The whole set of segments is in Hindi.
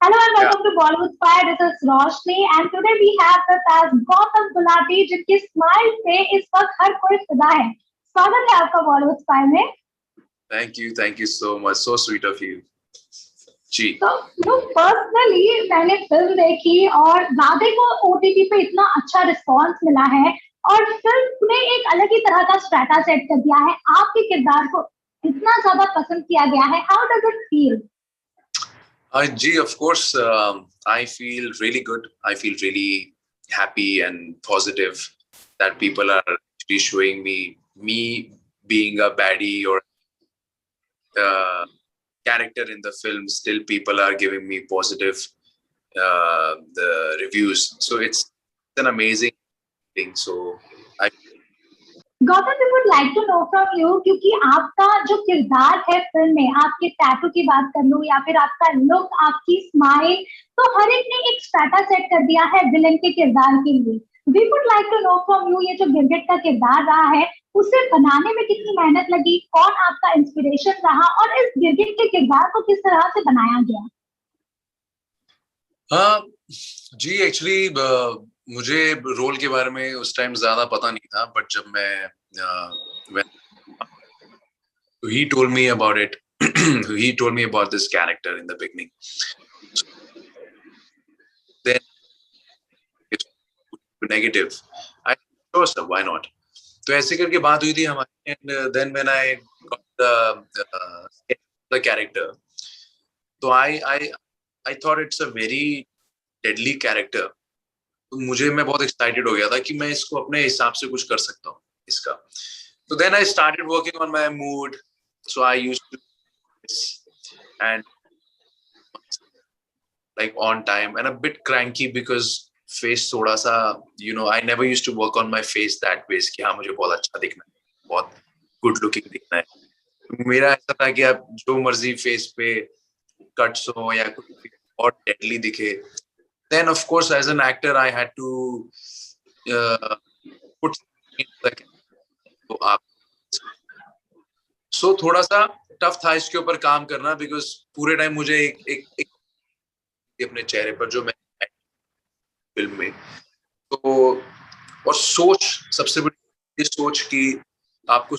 Hello and Yeah, welcome to Bollywood Spy. This is Roshni and today we have with us Gautam Gulati जिनकी स्माइल पे इस वक्त हर कोई फिदा है। स्वागत है आपका बॉलीवुड स्पाई में। thank you. Thank you so much. So sweet of you. Gee. तो पर्सनली मैंने फिल्म देखी और राधे को ओटीटी पे इतना अच्छा रिस्पॉन्स मिला है और फिल्म ने एक अलग ही तरह का स्ट्रैटा सेट कर दिया है। आपके किरदार को इतना ज्यादा पसंद किया गया है। How does it feel? Gee, of course, I feel really good. I feel really happy and positive that people are actually showing me being a baddie or character in the film. Still, people are giving me positive the reviews. So it's an amazing thing. So I Gautam, we would like to know from you क्योंकि आपका जो किरदार है फिल्म में, आपके टैटू की बात कर लूं या फिर आपका लुक, आपकी स्माइल, तो हर एक ने एक स्ट्रैटा सेट कर दिया है विलन के किरदार के लिए। We would like to know from you ये जो गिरगिट का किरदार रहा है उसे बनाने में कितनी मेहनत लगी, कौन आपका इंस्पिरेशन रहा और इस गिरगिट के किरदार को किस तरह से बनाया गया? जी एक्चुअली मुझे रोल के बारे में उस टाइम ज्यादा पता नहीं था, बट जब मैं he told me about it. He told me about this character in the beginning. Then it's negative. I sure sir, why not? तो ऐसे करके बात हुई थी हमारी, and then when I got the character, तो I thought it's a very deadly character. तो मैं बहुत एक्साइटेड हो गया था कि मैं इसको अपने हिसाब से कुछ कर सकता हूँ इसका। तो then I started working on my mood. So I used to and like on time and a bit cranky because face थोड़ा सा I never used to work on my face that way कि हाँ मुझे बहुत अच्छा दिखना है, बहुत good looking दिखना है। मेरा ऐसा था कि आप जो मर्जी फेस पे कट्स हो या कुछ बहुत deadly दिखे। Then of course as an actor I had to put तो आप सो थोड़ा सा टफ था इसके ऊपर काम करना बिकॉज पूरे टाइम मुझे एक अपने चेहरे पर जो मैं फिल्म में तो और सोच सबसे बड़ी सोच कि आपको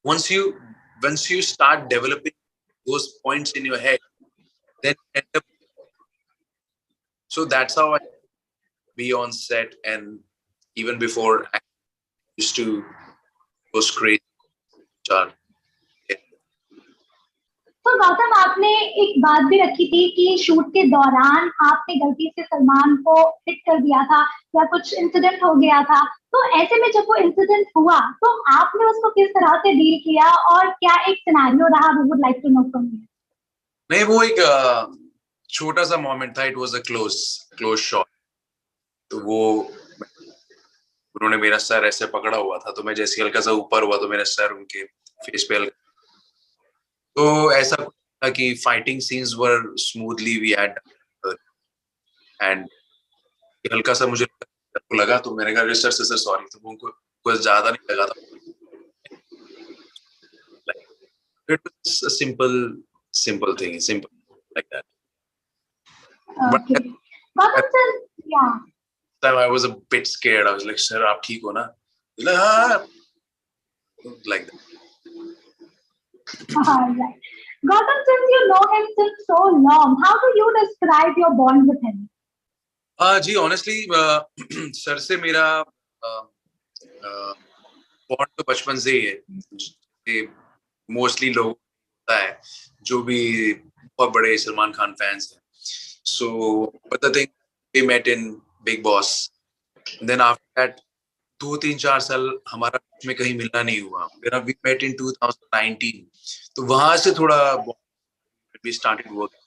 once you start developing those points in your head then end up so that's how I be on set and even before I used to go crazy तो गौतम, आपने एक बात भी रखी थी कि शूट के दौरान आपने गलती से सलमान को हिट कर दिया था या कुछ इंसिडेंट हो गया था। तो ऐसे में जब वो इंसिडेंट हुआ तो आपने उसको किस तरह से डील किया और क्या एक सिनेरियो रहा? We would like to know from you. नहीं, वो एक छोटा सा मोमेंट था। It was a close shot. तो वो उन्होंने मेरा सर ऐसे पकड़ा हुआ था, तो मैं जैसे हल्का सा ऊपर हुआ तो मेरा सर उनके फेस पे तो ऐसा था कि fighting scenes were smoothly we had and हल्का सा मुझे लगा तो मैंने कहा सर से सर सॉरी। तो उनको कुछ ज्यादा नहीं लगा था। It was a simple thing, simple like that. Okay Gautam sir, या Time I was a bit scared. I was like, sir, आप ठीक हो ना? Like, हाँ, like that. Alright. Gautam, since you know him since so long, how do you describe your bond with him? जी ऑनेस्टली सर से मेरा बॉन्ड तो बचपन से ही है। मोस्टली लोग होता है जो भी बहुत बड़े सलमान खान फैंस हैं। So but the thing we met in Bigg Boss, then after that 2-3-4 साल हमारा में कहीं मिलना नहीं हुआ। फिर वी मेट इन 2019, तो वहां से थोड़ा we started working,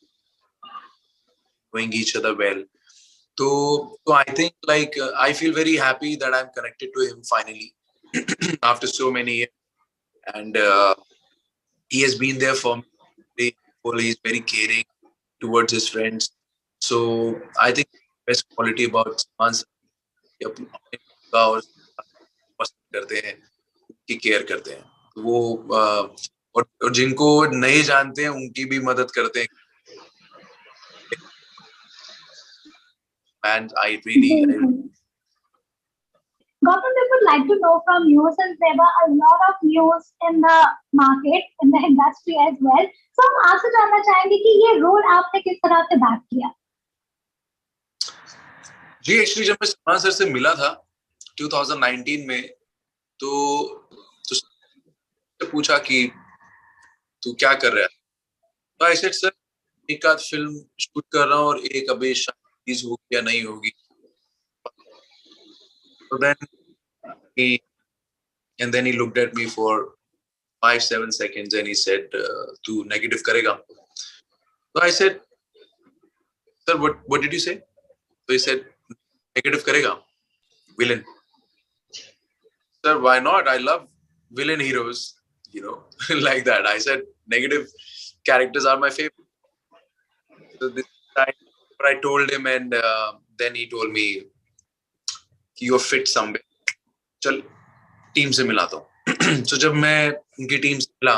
knowing each other well. So I think like I feel very happy that I'm connected to him finally after so many years, and he has been there for me. He's very caring towards his friends. So I think the best quality about Salman sir अपने का और पसंद करते हैं, की केयर करते हैं। वो और जिनको नहीं जानते हैं उनकी भी मदद करते हैं. And I really Gautam, we would like to know from you, since there were a lot of news in the market, in the industry as well. So हम आपसे जानना चाहेंगे कि ये रोल आपने किस तरह से बैक किया? जी, एक्चुअली जब मैं सलमान सर से मिला था 2019 में, तो पूछा कि तू क्या कर रहा है. तो आई सेड सर, एक आध फिल्म शूट कर रहा हूँ और एक अभी शादी होगी या नहीं होगी. So then he looked at me for 5-7 seconds and he said, "तू negative करेगा?" So I said, "Sir, what did you say?" So he said, "Negative करेगा, villain." Sir, why not? I love villain heroes, like that. I said, negative characters are my favorite. So this time, I told him, and then he told me, "You're fit somewhere. चल टीम से मिलाता हूँ." So जब मैं उनकी टीम से मिला,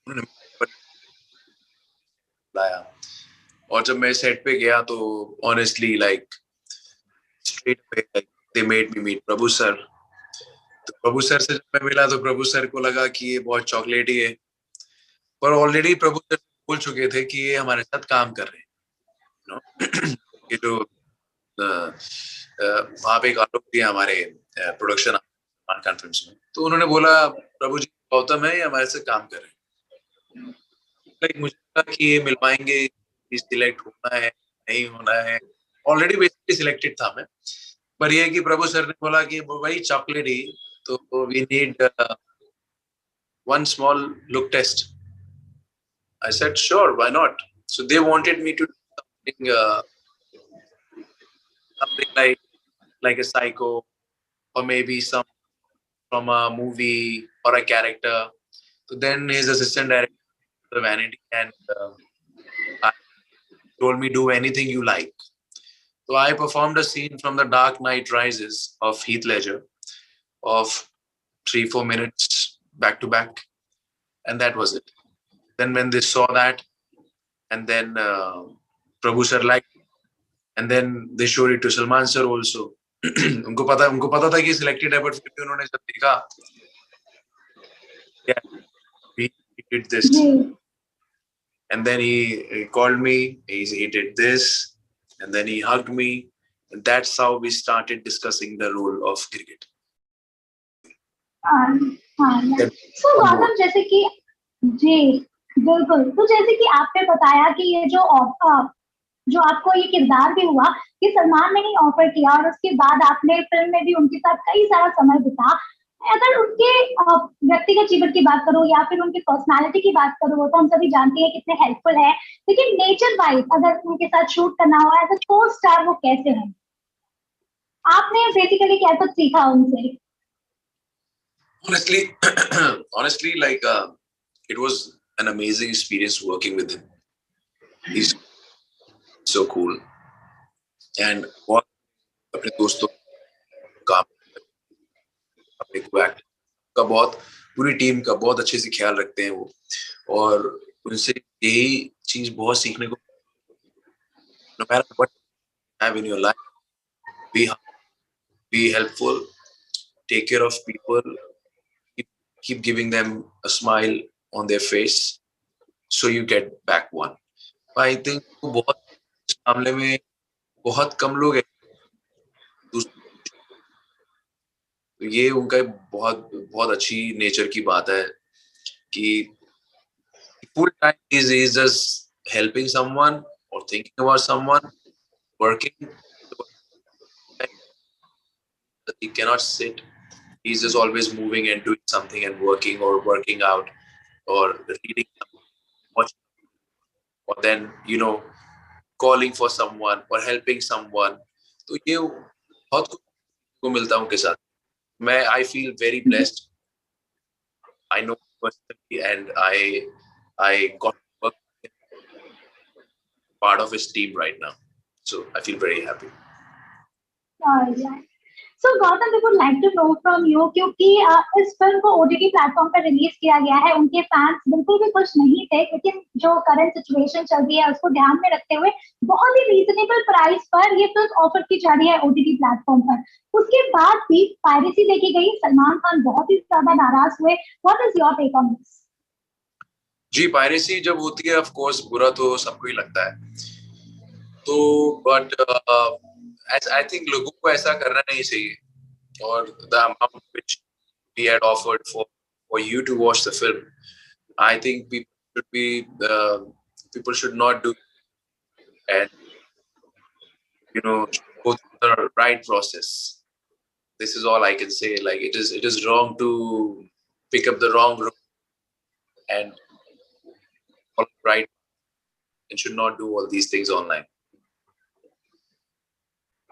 उन्होंने बुलाया और जब मैं सेट पे गया तो ऑनेस्टली स्ट्रेट पे they made me meet Prabhu sir. तो प्रभु सर से जब मैं मिला तो प्रभु सर को लगा कि ये बहुत चॉकलेटी है, पर ऑलरेडी प्रभु सर बोल चुके थे कि ये हमारे साथ काम कर रहे हैं. ये जो वहां पे एक आलोक दिया हमारे प्रोडक्शन कॉन्फ्रेंस में, तो उन्होंने बोला प्रभु जी गौतम है, ये हमारे से काम कर रहे हैं. मुझे लगा कि ये मिल पाएंगे, सिलेक्ट होना है नहीं होना है. ऑलरेडी बेसिकली सिलेक्टेड था मैं, पर ये कि प्रभु सर ने बोला कि भाई चॉकलेट ही, तो we need one small look test. I said, sure, why not? So they wanted me to do something like a psycho, or maybe some from a movie or a character. So then his assistant director, the Vanity, and told me, do anything you like. So I performed a scene from The Dark Knight Rises of Heath Ledger of 3-4 minutes back to back, and that was it. Then when they saw that, and then Prabhu sir liked, and then they showed it to Salman sir also. उनको पता था कि सिलेक्टेड है, बट फिर भी उन्होंने जब देखा, yeah, he did this, and then he called me, he did this, and then he hugged me, and that's how we started discussing the role of cricket. So Gautam, जैसे कि जी बिल्कुल, तो जैसे कि आपने बताया कि ये जो आपको ये किरदार भी हुआ कि सलमान ने ही ऑफर किया और उसके बाद आपने फिल्म में भी उनके साथ कई सारा समय बिता. अगर उनके व्यक्तिगत जीवन की बात करूं या फिर उनकी पर्सनालिटी की बात करूं, तो हम सभी जानते हैं कितने हेल्पफुल है, लेकिन नेचर वाइज अगर उनके साथ शूट करना हो एज अ को स्टार, वो कैसे हैं? आपने बेसिकली क्या कुछ सीखा उनसे? Honestly, it was an amazing experience working with him. He's so cool, and बहुत अपने दोस्तों का बहुत पूरी टीम का बहुत अच्छे से ख्याल रखते हैं वो, और उनसे यही चीज बहुत सीखने को. No matter what you have in your life, be helpful, take care of people, keep giving them a smile on their face, so you get back one. I think बहुत इस मामले में बहुत कम लोग हैं, तो ये उनका बहुत बहुत अच्छी नेचर की बात है कि full time is just helping someone or thinking about someone, working. He cannot sit. He's just always moving and doing something and working or working out or reading, watching, or then calling for someone or helping someone. तो ये बहुत कुछ को मिलता है उनके साथ. I feel very blessed. I know personally, and I got to work part of his team right now, so I feel very happy. Alright. So Gautam, we would like to know from you क्योंकि इस फिल्म को OTT प्लेटफॉर्म पर रिलीज किया गया है, उनके फैंस बिल्कुल भी खुश नहीं थे, लेकिन जो करंट सिचुएशन चल रही है उसको ध्यान में रखते हुए बहुत ही रीजनेबल प्राइस पर ये फिल्म ऑफर की जा रही है OTT प्लेटफॉर्म पर। उसके बाद भी पायरेसी देखी गई, सलमान खान बहुत ही ज्यादा नाराज हुए। What is your take on this? जी, पायरेसी जब होती है ऑफ कोर्स बुरा तो सबको ही लगता है, तो बट आई थिंक लोगों को ऐसा करना नहीं चाहिए, और the amount which we had offered for you to watch the film, I think people should not do, and go through the right process. This is all I can say. Like it is wrong to pick up the wrong road and follow the right, and should not do all these things online.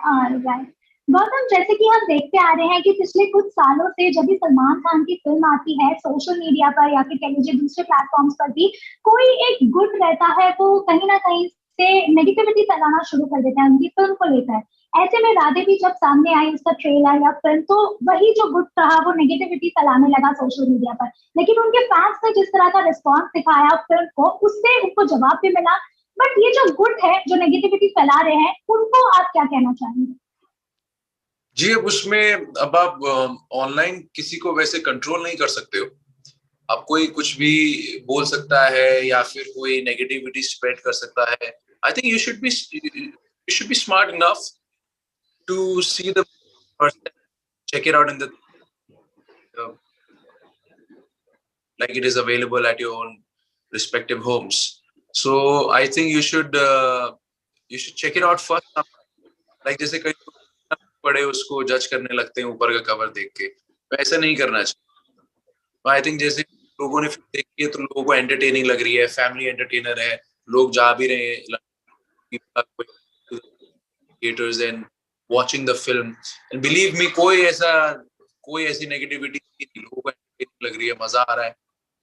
Right Gautam, जैसे कि हम देखते आ रहे हैं कि पिछले कुछ सालों से जब भी सलमान खान की फिल्म आती है सोशल मीडिया पर या फिर कह लीजिए दूसरे प्लेटफॉर्म्स पर भी, कोई एक गुट रहता है वो कहीं ना कहीं से नेगेटिविटी फैलाना शुरू कर देता है उनकी फिल्म को लेकर। ऐसे में राधे भी जब सामने आई उसका ट्रेलर या फिल्म, तो वही जो गुट रहा वो नेगेटिविटी फैलाने लगा सोशल मीडिया पर, लेकिन उनके फैंस ने जिस तरह का रिस्पॉन्स दिखाया फिल्म को, उससे उनको जवाब भी मिला। बट ये जो गुट है जो नेगेटिविटी फैला रहे हैं, उनको आप क्या कहना चाहेंगे? जी, अब आप ऑनलाइन किसी को वैसे कंट्रोल नहीं कर सकते हो। अब कोई कुछ भी बोल सकता है या फिर कोई नेगेटिविटी स्प्रेड कर सकता है। I think you should be smart enough to see the person, check it out in the like it is available at your own respective homes. So I think you should check it out first. Like जैसे कई पढ़े उसको जज करने लगते हैं ऊपर का कवर देख के, वैसा नहीं करना चाहिए। आई थिंक जैसे लोगों ने फिल्म देखी है तो लोगों को एंटरटेनिंग लग रही है, फैमिली एंटरटेनर है, लोग जा भी रहे हैं theatres and watching the film, and believe me कोई ऐसी नेगेटिविटी नहीं, लोगों को एंटरटेनिंग लग रही है, मजा आ रहा है।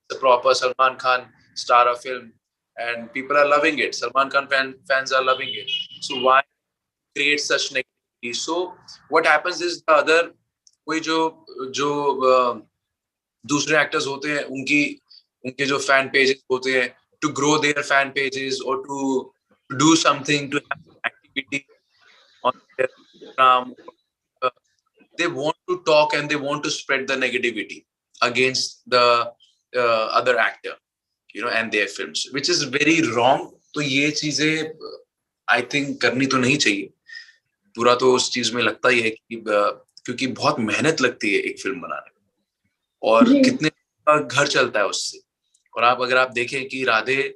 The proper Salman Khan star of film, and people are loving it. Salman Khan fans are loving it. So why create such negativity? So what happens is the other कोई जो दूसरे एक्टर्स होते हैं उनके जो फैन पेजेस होते हैं, to grow their fan pages or to do something, to have activity on their Instagram, they want to talk and they want to spread the negativity against the other actor, and their films, which is very wrong. तो ये चीजें I think करनी तो नहीं चाहिए। पूरा तो उस चीज में लगता ही है कि क्योंकि बहुत मेहनत लगती है एक फिल्म बनाने में, और कितने घर चलता है उससे। और अगर आप देखें कि राधे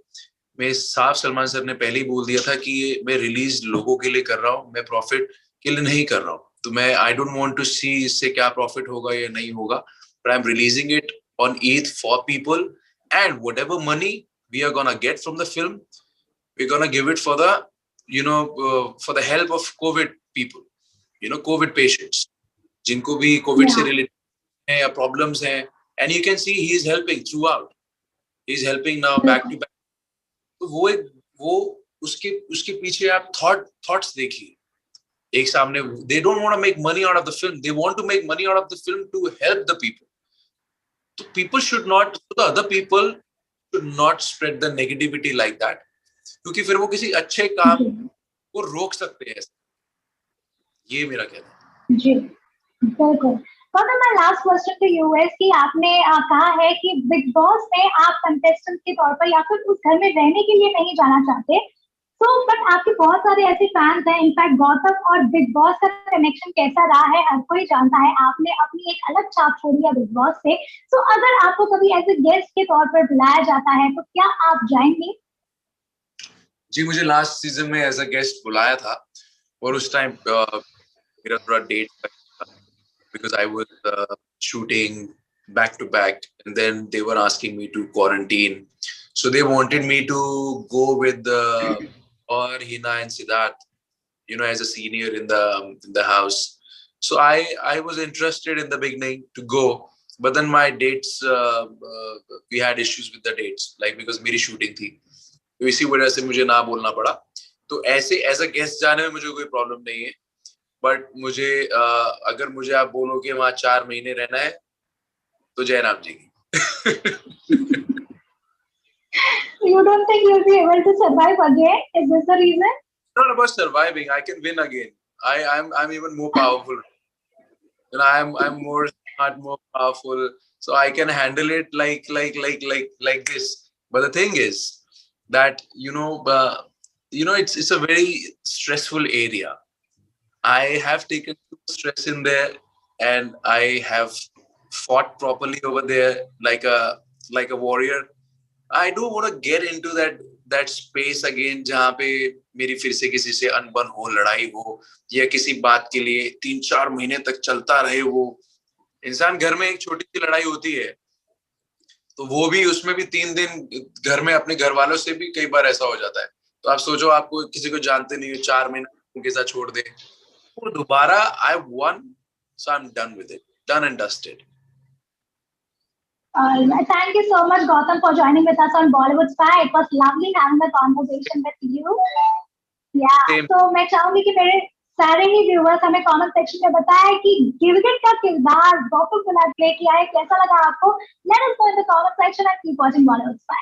में साफ सलमान सर ने पहले ही बोल दिया था कि मैं रिलीज लोगों के लिए कर रहा हूँ, मैं प्रॉफिट के लिए नहीं कर रहा हूँ। तो मैं आई डोंट वांट टू सी इससे क्या प्रॉफिट होगा या नहीं होगा, but I am releasing it on Eid for people, and whatever money we are gonna get from the film, we're gonna give it for the for the help of COVID people, COVID patients, जिनको भी COVID से related हैं या problems हैं, and you can see he is helping throughout. He is helping now back to back. तो वो उसके पीछे आप thoughts देखिए। एक सामने they don't want to make money out of the film, they want to make money out of the film to help the people. So the other people should not spread the negativity like that, क्योंकि फिर वो किसी अच्छे काम को रोक सकते हैं। ये मेरा कहना है। जी बिल्कुल। my last question to you is कि आपने कहा है कि बिग बॉस में आप कंटेस्टेंट के तौर पर या फिर उस घर में रहने के लिए नहीं जाना चाहते, बट आपके बहुत सारे ऐसे फैंस हैं। इनफैक्ट गौतम और बिग बॉस का कनेक्शन कैसा रहा है हर कोई जानता है, आपने अपनी एक अलग छाप छोड़ी है बिग बॉस से। अगर आपको कभी ऐसे गेस्ट के तौर पर बुलाया जाता है तो क्या आप जाएंगे? जी, मुझे लास्ट सीजन में एज अ गेस्ट बुलाया था, और उस टाइम मेरा थोड़ा डेट था, because I was shooting back to back, and then they were asking me to quarantine, so they wanted me to go with or Hina and Siddharth, as a senior in the house. So I was interested in the beginning to go, but then my dates we had issues with the dates, like because मेरी shooting थी, तो इसी वजह से मुझे ना बोलना पड़ा। तो ऐसे एज अ गेस्ट जाने में मुझे कोई प्रॉब्लम नहीं है, बट मुझे अगर मुझे आप बोलो कि वहाँ 4 महीने रहना है तो जयराम जी की। You don't think you'll be able to survive again? Is this the reason? Not about surviving. I can win again. I'm even more powerful. You know, I'm more smart, more powerful, so I can handle it like this. But the thing is that it's a very stressful area. I have taken stress in there, and I have fought properly over there like a warrior. I don't want to get into that space again जहाँ पे मेरी फिर से किसी से अनबन हो, लड़ाई हो, या किसी बात के लिए 3-4 महीने तक चलता रहे वो। इंसान घर में एक छोटी सी लड़ाई होती है तो वो भी, उसमें भी 3 दिन घर में अपने घर वालों से भी कई बार ऐसा हो जाता है। तो आप सोचो, आपको किसी को जानते नहीं हो, 4 महीने उनके साथ छोड़ दे, वो दोबारा I one, so I am done with it, done and dusted. Thank you so much, Gautam, for joining with us on Bollywood Spy. It was lovely having a conversation with you. Yeah, so मैं चाहूंगी कि मेरे सारे ही व्यूवर्स हमें कमेंट सेक्शन में बताएं कि गिलगित का किरदार गौतम कुमार प्ले किया है, कैसा लगा आपको? Let us know in the comment section and keep watching Bollywood Spy.